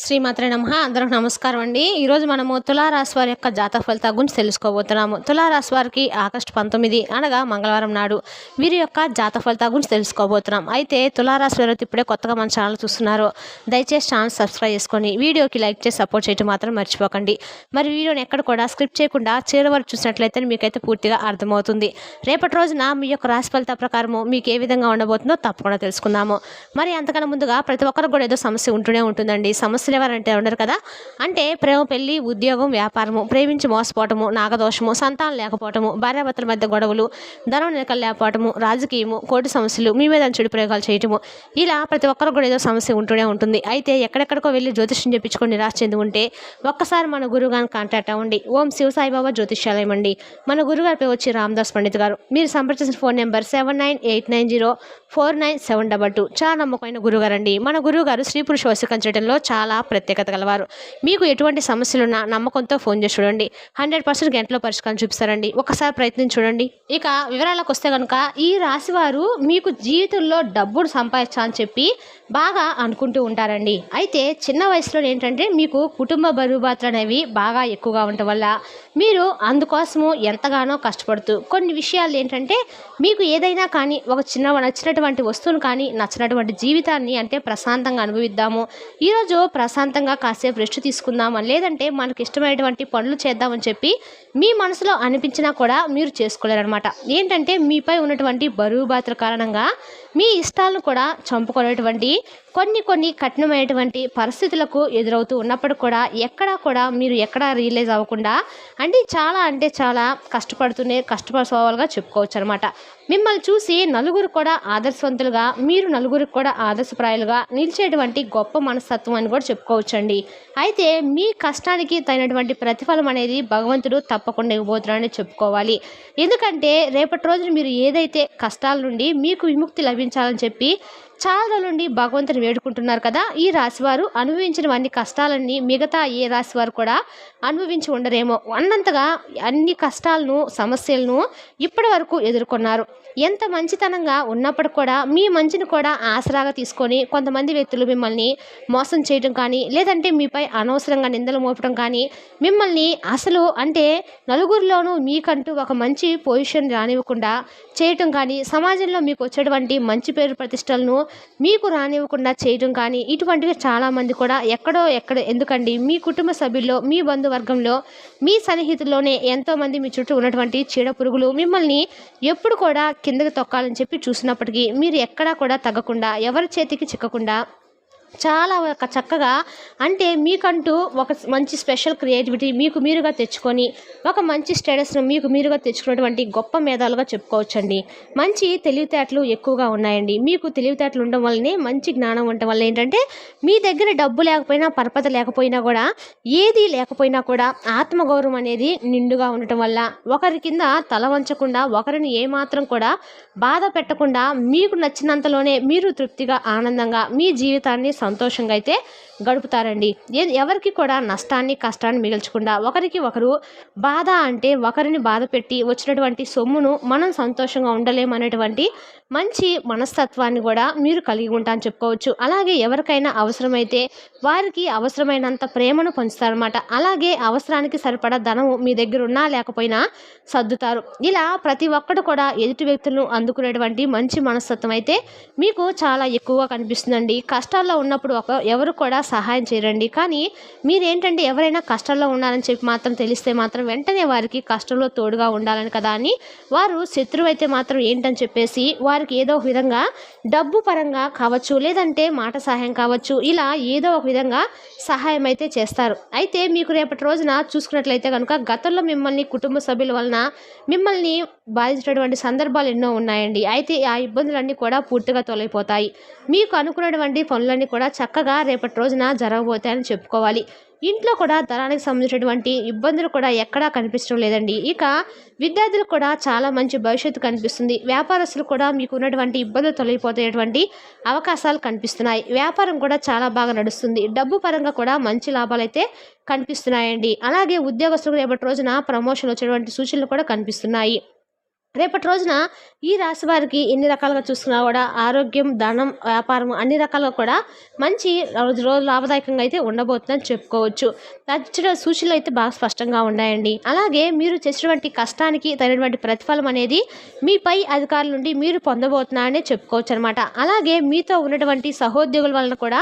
శ్రీమాత్రే నమః. అందరికి నమస్కారం అండి. ఈరోజు మనము తులారాశి వారి యొక్క జాతక ఫలితాల గురించి తెలుసుకోబోతున్నాము. తులారాశి వారికి ఆగస్టు 19 అనగా మంగళవారం నాడు వీరి యొక్క జాతక ఫలితాల గురించి తెలుసుకోబోతున్నాం. అయితే తులారాశి వారు ఇప్పుడే కొత్తగా మన ఛానల్ చూస్తున్నారు, దయచేసి ఛానల్ సబ్స్క్రైబ్ చేసుకొని వీడియోకి లైక్ చేసి సపోర్ట్ చేయడం మాత్రం మర్చిపోకండి. మరి వీడియోని ఎక్కడ కూడా స్క్రిప్ట్ చేయకుండా చివరి వరకు చూసినట్లయితే మీకైతే పూర్తిగా అర్థమవుతుంది. రేపటి రోజున మీ యొక్క రాశి ఫలితాల ప్రకారము మీకు ఏ విధంగా ఉండబోతుందో తప్పకుండా తెలుసుకుందాము. మరి అంతకన్నా ముందుగా ప్రతి ఒక్కరికి కూడా ఏదో సమస్య ఉంటూనే ఉంటుందండి. సమస్యలు ఎవరంటే ఉండరు కదా, అంటే ప్రేమ, పెళ్లి, ఉద్యోగం, వ్యాపారము, ప్రేమించి మోసపోవటము, నాగదోషము, సంతానం లేకపోవటము, భార్యాభర్తల మధ్య గొడవలు, ధనం నిలకలు లేకపోవటము, రాజకీయము, కోర్టు సమస్యలు, మీ మీద చెడు ప్రయోగాలు చేయటము, ఇలా ప్రతి ఒక్కరికి కూడా ఏదో సమస్య ఉంటూనే ఉంటుంది. అయితే ఎక్కడెక్కడికో వెళ్ళి జ్యోతిష్యం చెప్పించుకొని నిరాశ చెంది ఉంటే ఒక్కసారి మన గురువుగారిని కాంటాక్ట్ అవ్వండి. ఓం శివ సాయిబాబా జ్యోతిష్యాలయం అండి. మన గురుగారి పేరు వచ్చి రామదాస్ పండిత్ గారు. మీరు సంప్రదించిన ఫోన్ నెంబర్ 7989049722. చాలా నమ్మకమైన గురుగారు అండి. మన గురువుగారు స్త్రీ పురుష వశీకరణ చేయడంలో చాలా ప్రత్యేకత గలవారు. మీకు ఎటువంటి సమస్యలున్నా నమ్మకంతో ఫోన్ చేసి చూడండి, 100% గంటలో పరిష్కారం చూపిస్తారండి. ఒకసారి ప్రయత్నించి చూడండి. ఇక వివరాలకు వస్తే కనుక ఈ రాశివారు మీకు జీవితంలో డబ్బును సంపాదించాలని చెప్పి బాగా అనుకుంటూ ఉంటారండి. అయితే చిన్న వయసులో ఏంటంటే మీకు కుటుంబ బరువు బాధ్యతలు అనేవి బాగా ఎక్కువగా ఉండటం వల్ల మీరు అందుకోసము ఎంతగానో కష్టపడుతూ కొన్ని విషయాలు ఏంటంటే మీకు ఏదైనా కానీ ఒక చిన్న నచ్చినటువంటి వస్తువును కానీ నచ్చినటువంటి జీవితాన్ని అంటే ప్రశాంతంగా అనుభవిద్దాము, ఈరోజు ప్రశాంతంగా కాసేపు రెస్ట్ తీసుకుందాము, లేదంటే మనకి ఇష్టమైనటువంటి పనులు చేద్దామని చెప్పి మీ మనసులో అనిపించినా కూడా మీరు చేసుకోలేరనమాట. ఏంటంటే మీపై ఉన్నటువంటి బరువు బాధ్యతల కారణంగా మీ ఇష్టాలను కూడా చంపుకునేటువంటి కొన్ని కఠినమైనటువంటి పరిస్థితులకు ఎదురవుతూ ఉన్నప్పుడు కూడా ఎక్కడా కూడా మీరు ఎక్కడా రియలైజ్ అవ్వకుండా అంటే చాలా కష్టపడుకోవాలిగా చెప్పుకోవచ్చు అనమాట. మిమ్మల్ని చూసి నలుగురు కూడా ఆదర్శవంతులుగా, మీరు నలుగురికి కూడా ఆదర్శప్రాయాలుగా నిలిచేటువంటి గొప్ప మనస్తత్వం అని కూడా చెప్పుకోవచ్చండి. అయితే మీ కష్టానికి తగినటువంటి ప్రతిఫలం అనేది భగవంతుడు తప్పకుండా ఇవ్వబోతున్నాడని చెప్పుకోవాలి. ఎందుకంటే రేపటి రోజున మీరు ఏదైతే కష్టాల నుండి మీకు విముక్తి లభించాలని చెప్పి చాలా రోజుల నుండి భగవంతుని వేడుకుంటున్నారు కదా, ఈ రాశివారు అనుభవించినవన్నీ కష్టాలన్నీ మిగతా ఏ రాశివారు కూడా అనుభవించి ఉండరేమో అన్నంతగా అన్ని కష్టాలను, సమస్యలను ఇప్పటి వరకు ఎదుర్కొన్నారు. ఎంత మంచితనంగా ఉన్నప్పుడు కూడా మీ మంచిని కూడా ఆసరాగా తీసుకొని కొంతమంది వ్యక్తులు మిమ్మల్ని మోసం చేయడం కానీ, లేదంటే మీపై అనవసరంగా నిందలు మోపడం కానీ, మిమ్మల్ని అసలు అంటే నలుగురిలోనూ మీకంటూ ఒక మంచి పొజిషన్ రానివ్వకుండా చేయటం కానీ, సమాజంలో మీకు వచ్చేటువంటి మంచి పేరు ప్రతిష్టలను మీకు రానివ్వకుండా చేయడం కానీ, ఇటువంటివి చాలామంది కూడా ఎందుకండి మీ కుటుంబ సభ్యుల్లో, మీ బంధువర్గంలో, మీ సన్నిహితుల్లోనే ఎంతోమంది మీ చుట్టూ ఉన్నటువంటి చీడ పురుగులు మిమ్మల్ని ఎప్పుడు కూడా కిందకి తొక్కాలని చెప్పి చూసినప్పటికీ మీరు ఎక్కడా కూడా తగ్గకుండా, ఎవరి చేతికి చిక్కకుండా చాలా చక్కగా అంటే మీకంటూ ఒక మంచి స్పెషల్ క్రియేటివిటీ మీకు మీరుగా తెచ్చుకొని ఒక మంచి స్టేటస్ను మీకు మీరుగా తెచ్చుకున్నటువంటి గొప్ప మేధాలుగా చెప్పుకోవచ్చండి. మంచి తెలివితేటలు ఎక్కువగా ఉన్నాయండి. మీకు తెలివితేటలు ఉండడం వల్లనే, మంచి జ్ఞానం ఉండటం వల్ల ఏంటంటే మీ దగ్గర డబ్బు లేకపోయినా, పరపత లేకపోయినా కూడా, ఏది లేకపోయినా కూడా ఆత్మగౌరవం అనేది నిండుగా ఉండటం వల్ల ఒకరి కింద తల వంచకుండా, ఒకరిని ఏమాత్రం కూడా బాధ పెట్టకుండా మీకు నచ్చినంతలోనే మీరు తృప్తిగా, ఆనందంగా మీ జీవితాన్ని సంతోషంగా అయితే గడుపుతారండి. ఎవరికి కూడా నష్టాన్ని, కష్టాన్ని మిగల్చకుండా, ఒకరికి ఒకరు బాధ అంటే ఒకరిని బాధ పెట్టి వచ్చినటువంటి సొమ్మును మనం సంతోషంగా ఉండలేమనేటువంటి మంచి మనస్తత్వాన్ని కూడా మీరు కలిగి ఉంటారని చెప్పుకోవచ్చు. అలాగే ఎవరికైనా అవసరమైతే వారికి అవసరమైనంత ప్రేమను పంచుతారనమాట. అలాగే అవసరానికి సరిపడా ధనము మీ దగ్గర ఉన్నా లేకపోయినా సర్దుతారు. ఇలా ప్రతి ఒక్కరు కూడా ఎదుటి వ్యక్తులను అందుకునేటువంటి మంచి మనస్తత్వం అయితే మీకు చాలా ఎక్కువగా కనిపిస్తుందండి. కష్టాల్లో ఉన్నప్పుడు ఎవరు కూడా సహాయం చేయరండి. కానీ మీరేంటంటే ఎవరైనా కష్టాల్లో ఉన్నారని చెప్పి మాత్రం తెలిస్తే మాత్రం వెంటనే వారికి కష్టంలో తోడుగా ఉండాలని కదా అని వారు శత్రువు అయితే మాత్రం ఏంటని చెప్పేసి వారికి ఏదో ఒక విధంగా డబ్బు పరంగా కావచ్చు, లేదంటే మాట సహాయం కావచ్చు, ఇలా ఏదో ఒక విధంగా సహాయం అయితే చేస్తారు. అయితే మీకు రేపటి రోజున చూసుకున్నట్లయితే కనుక గతంలో మిమ్మల్ని కుటుంబ సభ్యుల వలన మిమ్మల్ని బాధించినటువంటి సందర్భాలు ఎన్నో ఉన్నాయండి. అయితే ఆ ఇబ్బందులన్నీ కూడా పూర్తిగా తొలగిపోతాయి. మీకు అనుకున్నటువంటి పనులన్నీ కూడా చక్కగా రేపటి రోజున జరగబోతాయని చెప్పుకోవాలి. ఇంట్లో కూడా ధనానికి సంబంధించినటువంటి ఇబ్బందులు కూడా ఎక్కడా కనిపించడం లేదండి. ఇక విద్యార్థులకు కూడా చాలా మంచి భవిష్యత్తు కనిపిస్తుంది. వ్యాపారస్తులు కూడా మీకు ఉన్నటువంటి ఇబ్బందులు తొలగిపోయేటువంటి అవకాశాలు కనిపిస్తున్నాయి. వ్యాపారం కూడా చాలా బాగా నడుస్తుంది. డబ్బు పరంగా కూడా మంచి లాభాలు అయితే కనిపిస్తున్నాయండి. అలాగే ఉద్యోగస్తులకు రేపటి రోజున ప్రమోషన్ వచ్చేటువంటి సూచనలు కూడా కనిపిస్తున్నాయి. రేపటి రోజున ఈ రాశి వారికి ఎన్ని రకాలుగా చూసుకున్నా కూడా ఆరోగ్యం, ధనం, వ్యాపారం అన్ని రకాలుగా కూడా మంచి రోజు లాభదాయకంగా అయితే ఉండబోతుందని చెప్పుకోవచ్చు. నచ్చిన సూచనలు అయితే బాగా స్పష్టంగా ఉన్నాయండి. అలాగే మీరు చేసినటువంటి కష్టానికి తగినటువంటి ప్రతిఫలం అనేది మీ పై అధికారుల నుండి మీరు పొందబోతున్నారనే చెప్పుకోవచ్చు అనమాట. అలాగే మీతో ఉన్నటువంటి సహోద్యోగుల వలన కూడా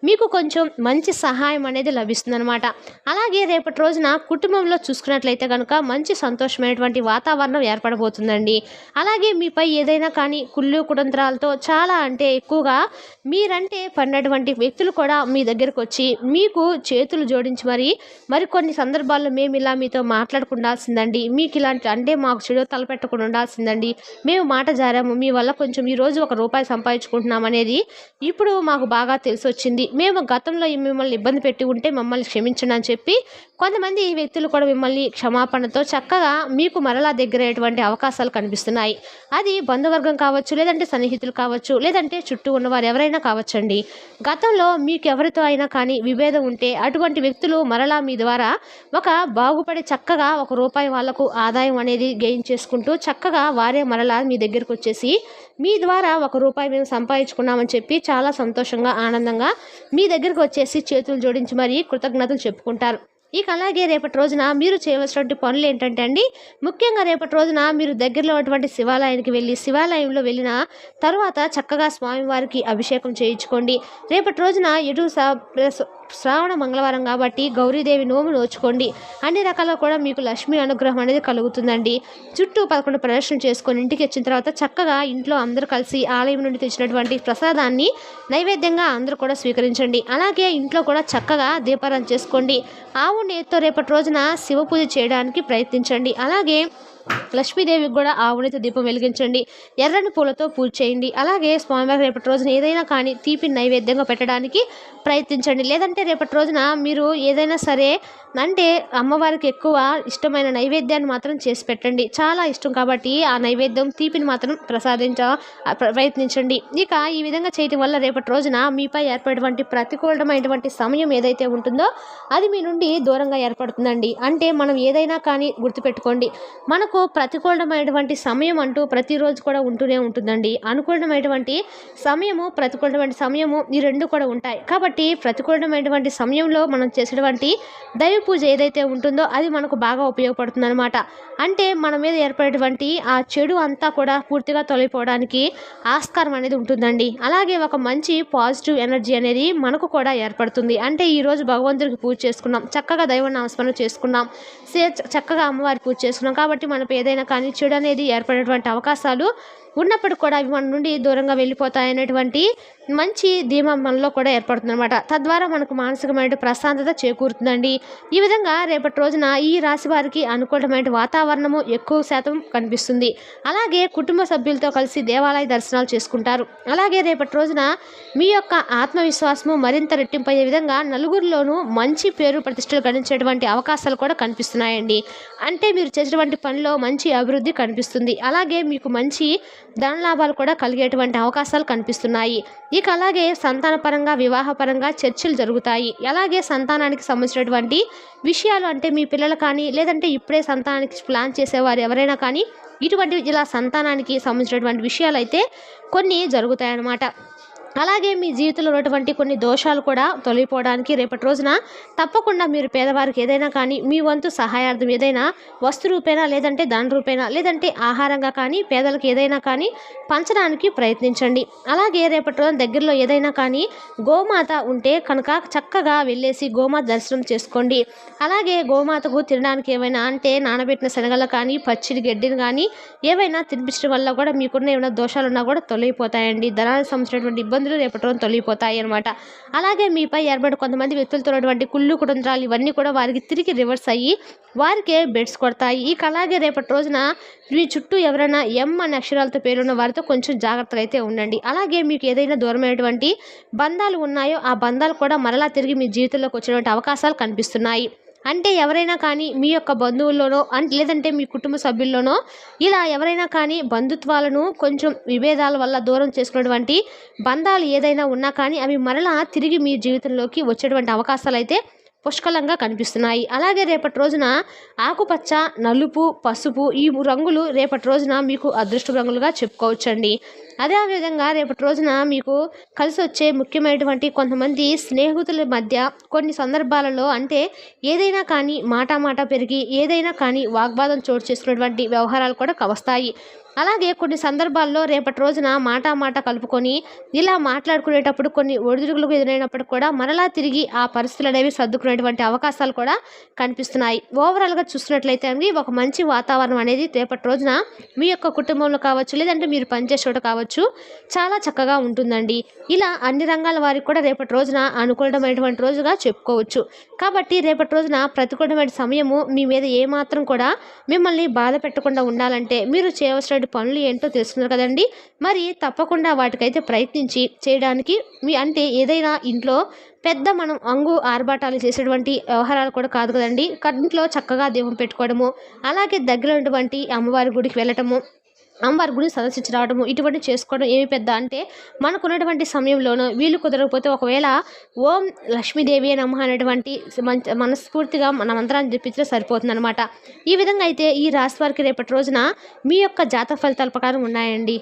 మీకు కొంచెం మంచి సహాయం అనేది లభిస్తుందనమాట. అలాగే రేపటి రోజున కుటుంబంలో చూసుకున్నట్లయితే కనుక మంచి సంతోషమైనటువంటి వాతావరణం ఏర్పడబోతుందండి. అలాగే మీపై ఏదైనా కానీ కుళ్ళు కుతంత్రాలతో చాలా అంటే ఎక్కువగా మీరంటే పడినటువంటి వ్యక్తులు కూడా మీ దగ్గరకు వచ్చి మీకు చేతులు జోడించి మరికొన్ని సందర్భాల్లో మేము ఇలా మీతో మాట్లాడుకుండాల్సిందండి, మీకు ఇలాంటి అంటే మాకు చెడు తలపెట్టకుండా ఉండాల్సిందండి, మేము మాట జారాము, మీ వల్ల కొంచెం ఈరోజు ₹1 సంపాదించుకుంటున్నాం అనేది ఇప్పుడు మాకు బాగా తెలిసి వచ్చింది, మేము గతంలో మిమ్మల్ని ఇబ్బంది పెట్టి ఉంటే మమ్మల్ని క్షమించండి అని చెప్పి కొంతమంది ఈ వ్యక్తులు కూడా మిమ్మల్ని క్షమాపణతో చక్కగా మీకు మరలా దగ్గరయ్యేటువంటి అవకాశాలు కనిపిస్తున్నాయి. అది బంధువర్గం కావచ్చు, లేదంటే సన్నిహితులు కావచ్చు, లేదంటే చుట్టూ ఉన్నవారు ఎవరైనా కావచ్చండి. గతంలో మీకు ఎవరితో అయినా కానీ విభేదం ఉంటే అటువంటి వ్యక్తులు మరలా మీ ద్వారా ఒక బాగుపడి చక్కగా ₹1 వాళ్ళకు ఆదాయం అనేది గెయిన్ చేసుకుంటూ చక్కగా వారే మరలా మీ దగ్గరకు వచ్చేసి మీ ద్వారా ₹1 మేము సంపాదించుకున్నామని చెప్పి చాలా సంతోషంగా ఆనందంగా మీ దగ్గరకు వచ్చేసి చేతులు జోడించి మరీ కృతజ్ఞతలు చెప్పుకుంటారు. ఇక అలాగే రేపటి రోజున మీరు చేయవలసినటువంటి పనులు ఏంటంటే అండి, ముఖ్యంగా రేపటి రోజున మీరు దగ్గరలో ఉన్నటువంటి శివాలయానికి వెళ్ళి శివాలయంలో వెళ్ళిన తర్వాత చక్కగా స్వామివారికి అభిషేకం చేయించుకోండి. రేపటి రోజున శ్రావణ మంగళవారం కాబట్టి గౌరీదేవి నోము నోచుకోండి. అన్ని రకాలుగా కూడా మీకు లక్ష్మీ అనుగ్రహం అనేది కలుగుతుందండి. చుట్టూ 11 ప్రదర్శన చేసుకొని ఇంటికి వచ్చిన తర్వాత చక్కగా ఇంట్లో అందరూ కలిసి ఆలయం నుండి తెచ్చినటువంటి ప్రసాదాన్ని నైవేద్యంగా అందరూ కూడా స్వీకరించండి. అలాగే ఇంట్లో కూడా చక్కగా దీపారాధన చేసుకోండి. ఆవు నేతితో రేపటి రోజున శివ పూజ చేయడానికి ప్రయత్నించండి. అలాగే లక్ష్మీదేవికి కూడా ఆవునితో దీపం వెలిగించండి. ఎర్రని పూలతో పూజ చేయండి. అలాగే స్వామివారి రేపటి రోజున ఏదైనా కానీ తీపి నైవేద్యంగా పెట్టడానికి ప్రయత్నించండి. లేదంటే రేపటి రోజున మీరు ఏదైనా సరే అంటే అమ్మవారికి ఎక్కువ ఇష్టమైన నైవేద్యాన్ని మాత్రం చేసి పెట్టండి. చాలా ఇష్టం కాబట్టి ఆ నైవేద్యం తీపిని మాత్రం ప్రయత్నించండి. ఇక ఈ విధంగా చేయటం వల్ల రేపటి రోజున మీపై ఏర్పడేటువంటి ప్రతికూలమైనటువంటి సమయం ఏదైతే ఉంటుందో అది మీ నుండి దూరంగా ఏర్పడుతుందండి. అంటే మనం ఏదైనా కానీ గుర్తుపెట్టుకోండి, మనకు ప్రతికూలమైనటువంటి సమయం అంటూ ప్రతిరోజు కూడా ఉంటూనే ఉంటుందండి. అనుకూలమైనటువంటి సమయము, ప్రతికూలమైన సమయము ఈ రెండు కూడా ఉంటాయి. కాబట్టి ప్రతికూలమైనటువంటి సమయంలో మనం చేసేటువంటి దైవ పూజ ఏదైతే ఉంటుందో అది మనకు బాగా ఉపయోగపడుతుంది అనమాట. అంటే మన మీద ఏర్పడేటువంటి ఆ చెడు అంతా కూడా పూర్తిగా తొలగిపోవడానికి ఆస్కారం అనేది ఉంటుందండి. అలాగే ఒక మంచి పాజిటివ్ ఎనర్జీ అనేది మనకు కూడా ఏర్పడుతుంది. అంటే ఈరోజు భగవంతుడికి పూజ చేసుకున్నాం, చక్కగా దైవ నామస్మరణ చేసుకున్నాం, చక్కగా అమ్మవారి పూజ చేసుకున్నాం కాబట్టి మనకు ఏదైనా కానీ చెడు అనేది ఏర్పడేటువంటి అవకాశాలు ఉన్నప్పుడు కూడా అవి మన నుండి దూరంగా వెళ్ళిపోతాయనేటువంటి మంచి ధీమా మనలో కూడా ఏర్పడుతుంది అనమాట. తద్వారా మనకు మానసికమైన ప్రశాంతత చేకూరుతుందండి. ఈ విధంగా రేపటి రోజున ఈ రాశి వారికి అనుకూలమైన వాతావరణము ఎక్కువ శాతం కనిపిస్తుంది. అలాగే కుటుంబ సభ్యులతో కలిసి దేవాలయ దర్శనాలు చేసుకుంటారు. అలాగే రేపటి రోజున మీ యొక్క ఆత్మవిశ్వాసము మరింత రెట్టింపయ్యే విధంగా నలుగురిలోనూ మంచి పేరు ప్రతిష్టలు గణించేటువంటి అవకాశాలు కూడా కనిపిస్తున్నాయండి. అంటే మీరు చేసేటువంటి పనిలో మంచి అభివృద్ధి కనిపిస్తుంది. అలాగే మీకు మంచి ధన లాభాలు కూడా కలిగేటువంటి అవకాశాలు కనిపిస్తున్నాయి. ఇక అలాగే సంతానపరంగా, వివాహపరంగా చర్చలు జరుగుతాయి. అలాగే సంతానానికి సంబంధించినటువంటి విషయాలు అంటే మీ పిల్లలు కానీ లేదంటే ఇప్పుడే సంతానానికి ప్లాన్ చేసేవారు ఎవరైనా కానీ ఇటువంటి ఇలా సంతానానికి సంబంధించినటువంటి విషయాలు అయితే కొన్ని జరుగుతాయన్నమాట. అలాగే మీ జీవితంలో ఉన్నటువంటి కొన్ని దోషాలు కూడా తొలగిపోవడానికి రేపటి రోజున తప్పకుండా మీరు పేదవారికి ఏదైనా కానీ మీ వంతు సహాయార్థం ఏదైనా వస్తు రూపేనా లేదంటే ధన రూపేనా లేదంటే ఆహారంగా కానీ పేదలకు ఏదైనా కానీ పంచడానికి ప్రయత్నించండి. అలాగే రేపటి రోజున దగ్గరలో ఏదైనా కానీ గోమాత ఉంటే కనుక చక్కగా వెళ్ళేసి గోమాత దర్శనం చేసుకోండి. అలాగే గోమాతకు తినడానికి ఏమైనా అంటే నానబెట్టిన శనగలు కానీ పచ్చిడి గడ్డిని కానీ ఏవైనా తినిపించడం వల్ల కూడా మీకున్న ఏమైనా దోషాలు ఉన్నా కూడా తొలగిపోతాయండి. ధనానికి సంబంధించినటువంటి ఇబ్బందులు రేపటి రోజున తొలగిపోతాయి అనమాట. అలాగే మీపై ఏర్పడే కొంతమంది వ్యక్తులతో ఉన్నటువంటి కుళ్ళు కుతంత్రాలు ఇవన్నీ కూడా వారికి తిరిగి రివర్స్ అయ్యి వారికే బెడ్స్ కొడతాయి. ఇక అలాగే రేపటి రోజున మీ చుట్టూ ఎవరైనా ఎం అనే అక్షరాలతో పేరున్న వారితో కొంచెం జాగ్రత్తగా అయితే ఉండండి. అలాగే మీకు ఏదైనా దూరమైనటువంటి బంధాలు ఉన్నాయో ఆ బంధాలు కూడా మరలా తిరిగి మీ జీవితంలోకి వచ్చేటువంటి అవకాశాలు కనిపిస్తున్నాయి. అంటే ఎవరైనా కానీ మీ యొక్క బంధువుల్లోనో లేదంటే మీ కుటుంబ సభ్యుల్లోనో ఇలా ఎవరైనా కానీ బంధుత్వాలను కొంచెం విభేదాల వల్ల దూరం చేసుకున్నటువంటి బంధాలు ఏదైనా ఉన్నా కానీ అవి మరలా తిరిగి మీ జీవితంలోకి వచ్చేటువంటి అవకాశాలు అయితే పుష్కలంగా కనిపిస్తున్నాయి. అలాగే రేపటి రోజున ఆకుపచ్చ, నలుపు, పసుపు ఈ రంగులు రేపటి రోజున మీకు అదృష్ట రంగులుగా చెప్పుకోవచ్చండి. అదేవిధంగా రేపటి రోజున మీకు కలిసి వచ్చే ముఖ్యమైనటువంటి కొంతమంది స్నేహితుల మధ్య కొన్ని సందర్భాలలో అంటే ఏదైనా కానీ మాట పెరిగి ఏదైనా కానీ వాగ్వాదం చోటు చేసుకున్నటువంటి వ్యవహారాలు కూడా వస్తాయి. అలాగే కొన్ని సందర్భాల్లో రేపటి రోజున మాట కలుపుకొని ఇలా మాట్లాడుకునేటప్పుడు కొన్ని ఒడిదుడుకులకు ఎదురైనప్పుడు కూడా మరలా తిరిగి ఆ పరిస్థితులు అనేవి సర్దుకునేటువంటి అవకాశాలు కూడా కనిపిస్తున్నాయి. ఓవరాల్గా చూస్తున్నట్లయితే అండి ఒక మంచి వాతావరణం అనేది రేపటి రోజున మీ యొక్క కుటుంబంలో కావచ్చు లేదంటే మీరు పనిచేసే చోట కావచ్చు చాలా చక్కగా ఉంటుందండి. ఇలా అన్ని రంగాల వారికి కూడా రేపటి రోజున అనుకూలమైనటువంటి రోజుగా చెప్పుకోవచ్చు. కాబట్టి రేపటి రోజున ప్రతికూలమైన సమయము మీ మీద ఏమాత్రం కూడా మిమ్మల్ని బాధ పెట్టకుండా ఉండాలంటే మీరు చేయవలసిన పనులు ఏంటో తెలుసుకున్నారు కదండి. మరి తప్పకుండా వాటికైతే ప్రయత్నించి చేయడానికి అంటే ఏదైనా ఇంట్లో పెద్ద మనం ఆర్భాటాలు చేసేటువంటి వ్యవహారాలు కూడా కాదు కదండి. ఇంట్లో చక్కగా దీపం పెట్టుకోవడము, అలాగే దగ్గర ఉన్నటువంటి అమ్మవారి గుడికి వెళ్ళటము, అమ్మవారి గుడిని సందర్శించి రావడము ఇటువంటి చేసుకోవడం ఏమి పెద్ద అంటే మనకున్నటువంటి సమయంలోనూ వీలు కుదరకపోతే ఒకవేళ ఓం లక్ష్మీదేవి నమః అనేటువంటి మనస్ఫూర్తిగా మన మంత్రాన్ని జపించినా సరిపోతుందన్నమాట. ఈ విధంగా అయితే ఈ రాశి వారికి రేపటి రోజున మీ యొక్క జాతక ఫలితాల ప్రకారం ఉన్నాయండి.